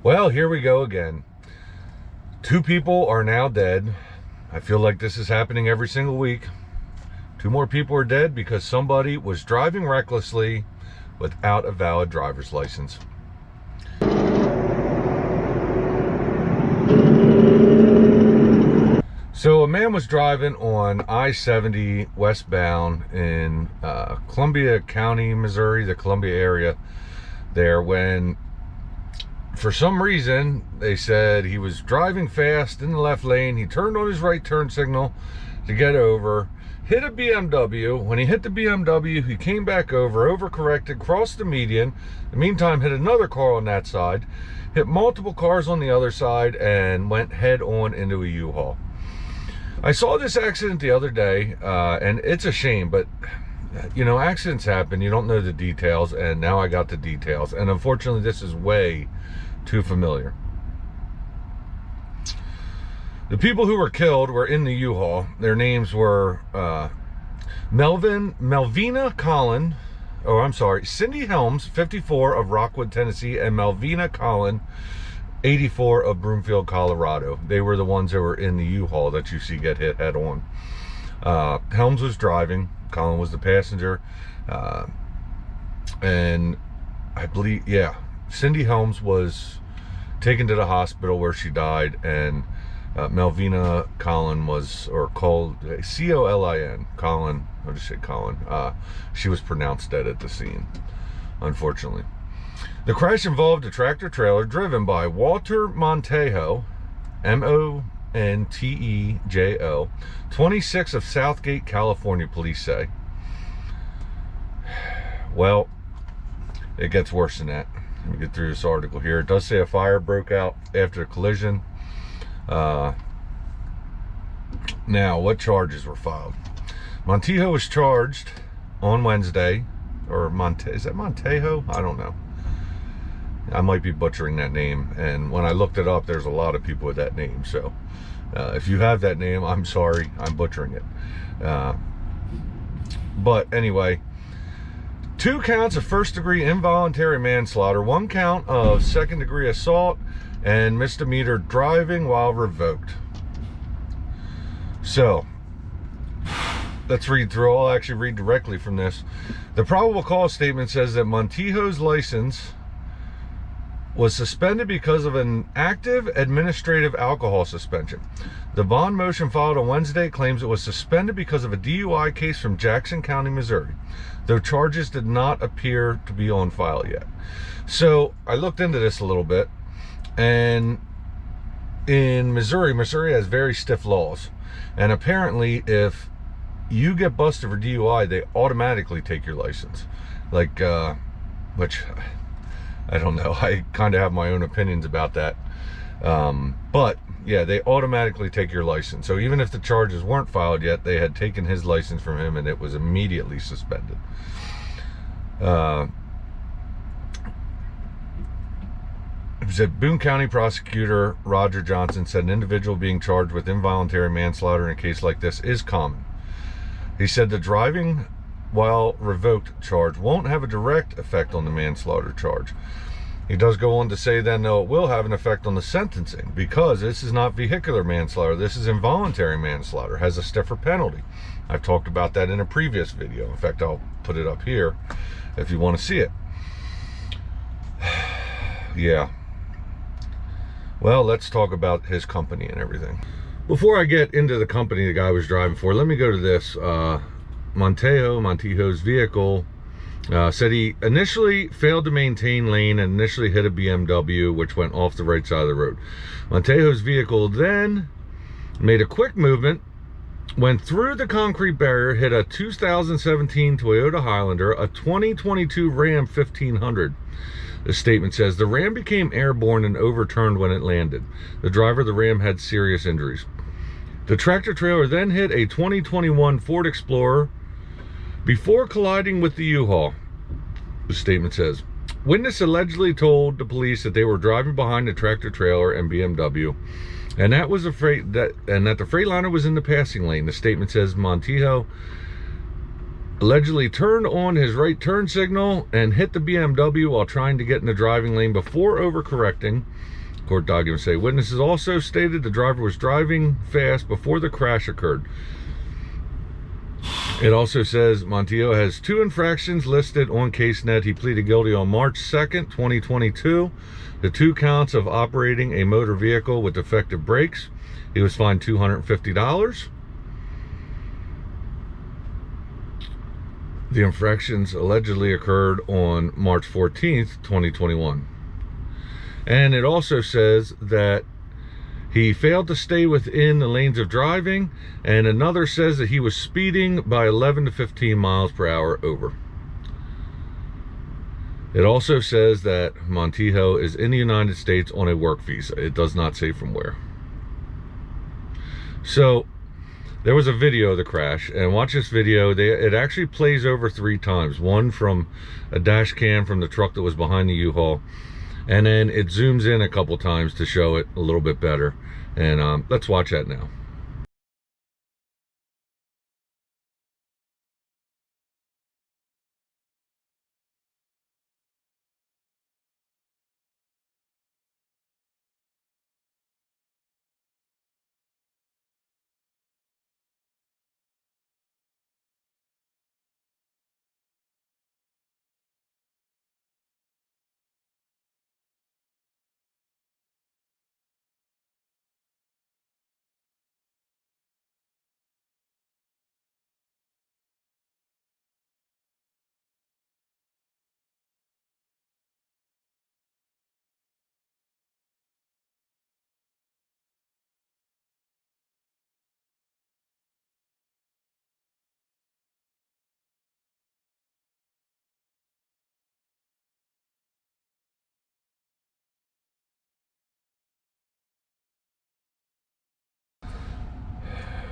Well, here we go again. 2 people are now dead. I feel like this is happening every single week. 2 more people are dead because somebody was driving recklessly without a valid driver's license. So a man was driving on I-70 westbound in Columbia County, Missouri, the Columbia area there, when for some reason they said he was driving fast in the left lane. He turned on his right turn signal to get over, hit a BMW. When he hit the BMW, he came back over, overcorrected, crossed the median. In the meantime, hit another car on that side, hit multiple cars on the other side, and went head on into a U-Haul. I saw this accident the other day, and it's a shame, but you know, accidents happen. You don't know the details, and now I got the details, and unfortunately this is way too familiar. The people who were killed were in the U-Haul. Their names were Melvina Collin, Cindy Helms, 54, of Rockwood, Tennessee, and Melvina Collin, 84, of Broomfield, Colorado. They were the ones that were in the U-Haul that you see get hit head on. Helms was driving, Collin was the passenger, and I believe, yeah, Cindy Helms was taken to the hospital where she died, and Melvina Collin was, or called C-O-L-I-N, Collin, I'll just say Collin, she was pronounced dead at the scene, unfortunately. The crash involved a tractor trailer driven by Walter Montejo, M-O-N-T-E-J-O, 26, of Southgate, California, police say. Well, it gets worse than that. Let me get through this article here. It does say a fire broke out after the collision. Now, what charges were filed? Montejo was charged on Wednesday, or is that Montejo? I don't know. I might be butchering that name, and when I looked it up, there's a lot of people with that name, so if you have that name, I'm sorry, I'm butchering it. But anyway, 2 counts of first-degree involuntary manslaughter, 1 count of second-degree assault, and misdemeanor driving while revoked. So let's read through. I'll actually read directly from this. The probable cause statement says that Montejo's license was suspended because of an active administrative alcohol suspension. The bond motion filed on Wednesday claims it was suspended because of a DUI case from Jackson County, Missouri, though charges did not appear to be on file yet. So I looked into this a little bit, and in Missouri has very stiff laws, and apparently if you get busted for DUI, they automatically take your license. Like, which I don't know. I kind of have my own opinions about that. But yeah, they automatically take your license. So even if the charges weren't filed yet, they had taken his license from him, and it was immediately suspended. It said Boone County prosecutor Roger Johnson said an individual being charged with involuntary manslaughter in a case like this is common. He said the driving while revoked charge won't have a direct effect on the manslaughter charge. He does go on to say then, though, it will have an effect on the sentencing, because this is not vehicular manslaughter, this is involuntary manslaughter, has a stiffer penalty. I've talked about that in a previous video. In fact, I'll put it up here if you want to see it. Yeah. Well, let's talk about his company and everything. Before I get into the company the guy was driving for, let me go to this. Montejo's vehicle said he initially failed to maintain lane and initially hit a BMW, which went off the right side of the road. Montejo's vehicle then made a quick movement, went through the concrete barrier, hit a 2017 Toyota Highlander, a 2022 Ram 1500. The statement says the Ram became airborne and overturned when it landed. The driver of the Ram had serious injuries. The tractor trailer then hit a 2021 Ford Explorer before colliding with the U-Haul. The statement says, witness allegedly told the police that they were driving behind the tractor trailer and BMW, and that the Freightliner was in the passing lane. The statement says Montejo allegedly turned on his right turn signal and hit the BMW while trying to get in the driving lane before overcorrecting. Court documents say witnesses also stated the driver was driving fast before the crash occurred. It also says Montijo has 2 infractions listed on CaseNet. He pleaded guilty on March 2nd, 2022, to 2 counts of operating a motor vehicle with defective brakes. He was fined $250. The infractions allegedly occurred on March 14th, 2021. And it also says that he failed to stay within the lanes of driving, and another says that he was speeding by 11 to 15 miles per hour over. It also says that Montijo is in the United States on a work visa. It does not say from where. So there was a video of the crash, and watch this video. It actually plays over 3 times. One from a dash cam from the truck that was behind the U-Haul, and then it zooms in a couple times to show it a little bit better. And let's watch that now.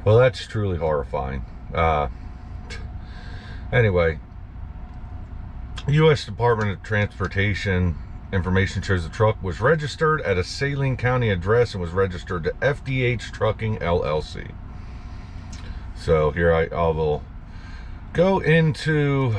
Well, that's truly horrifying. Anyway, U.S. Department of Transportation information shows the truck was registered at a Saline County address and was registered to FDH Trucking LLC. So here I will go into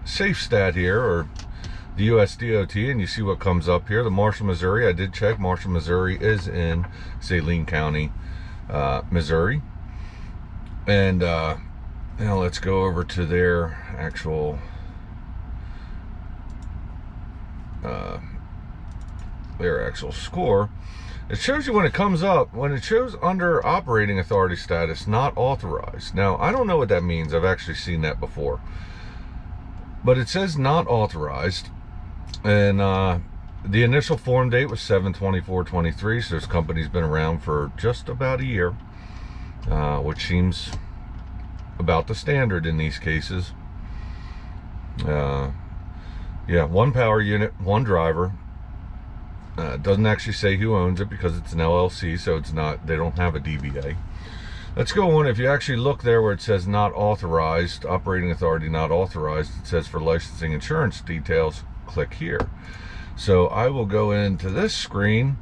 SafeStat here, or the U.S. DOT, and you see what comes up here. The Marshall, Missouri. I did check. Marshall, Missouri is in Saline County, Missouri. And now let's go over to their actual score. It shows you when it comes up, when it shows under operating authority status, not authorized. Now, I don't know what that means. I've actually seen that before. But it says not authorized. And the initial form date was 7/24/23, so this company's been around for just about a year, which seems about the standard in these cases. Yeah, 1 power unit, 1 driver. Doesn't actually say who owns it because it's an LLC, so it's not, they don't have a DBA. Let's go on. If you actually look there where it says not authorized, operating authority not authorized, it says for licensing insurance details, click here. So I will go into this screen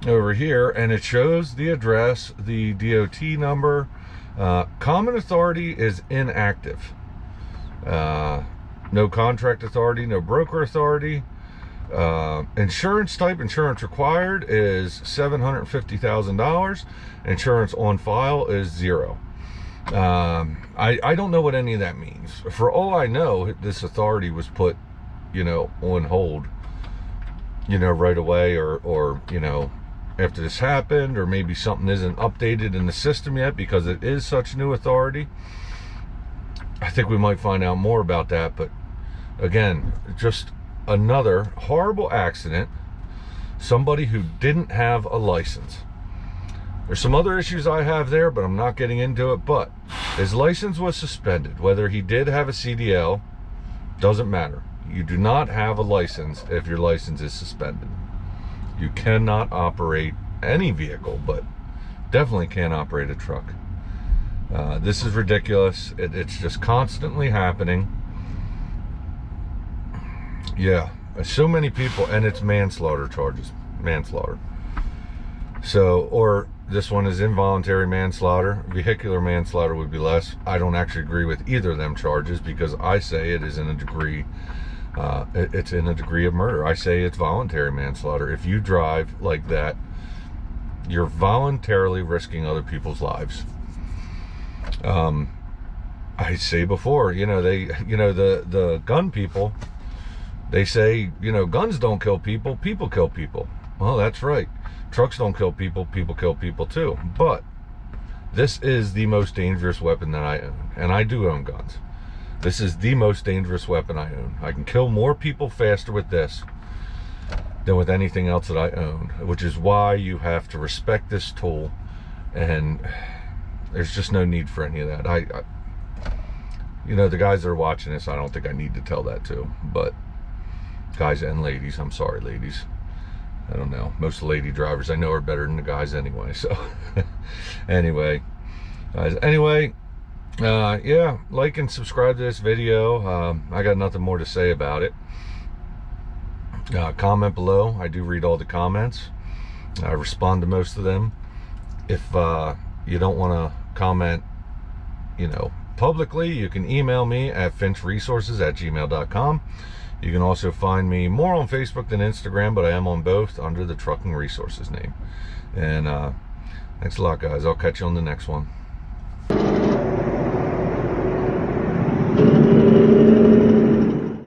over here, and it shows the address, the DOT number. Common authority is inactive. No contract authority, no broker authority. Insurance type, insurance required is $750,000. Insurance on file is 0. I don't know what any of that means. For all I know, this authority was put, on hold, right away, or after this happened, or maybe something isn't updated in the system yet because it is such new authority. I think we might find out more about that. But again, just another horrible accident. Somebody who didn't have a license. There's some other issues I have there, but I'm not getting into it. But his license was suspended. Whether he did have a CDL, doesn't matter. You do not have a license if your license is suspended. You cannot operate any vehicle, but definitely can't operate a truck. This is ridiculous. It's just constantly happening. Yeah, so many people, and it's manslaughter charges. Manslaughter. So, or this one is involuntary manslaughter. Vehicular manslaughter would be less. I don't actually agree with either of them charges because I say it is in a degree, it's in a degree of murder. I say it's voluntary manslaughter. If you drive like that, you're voluntarily risking other people's lives. I say before, the gun people, they say, guns don't kill people, people kill people. Well, that's right. Trucks don't kill people, people kill people too. But this is the most dangerous weapon that I own. And I do own guns. This is the most dangerous weapon I own. I can kill more people faster with this than with anything else that I own, which is why you have to respect this tool. And there's just no need for any of that. The guys that are watching this, I don't think I need to tell that to. But guys and ladies, I'm sorry, ladies. I don't know. Most lady drivers I know are better than the guys anyway. So, anyway, guys. Anyway, yeah, like and subscribe to this video. I got nothing more to say about it. Comment below. I do read all the comments. I respond to most of them. If you don't want to comment, publicly, you can email me at finchresources@gmail.com. You can also find me more on Facebook than Instagram, but I am on both under the Trucking Resources name. And thanks a lot, guys. I'll catch you on the next one.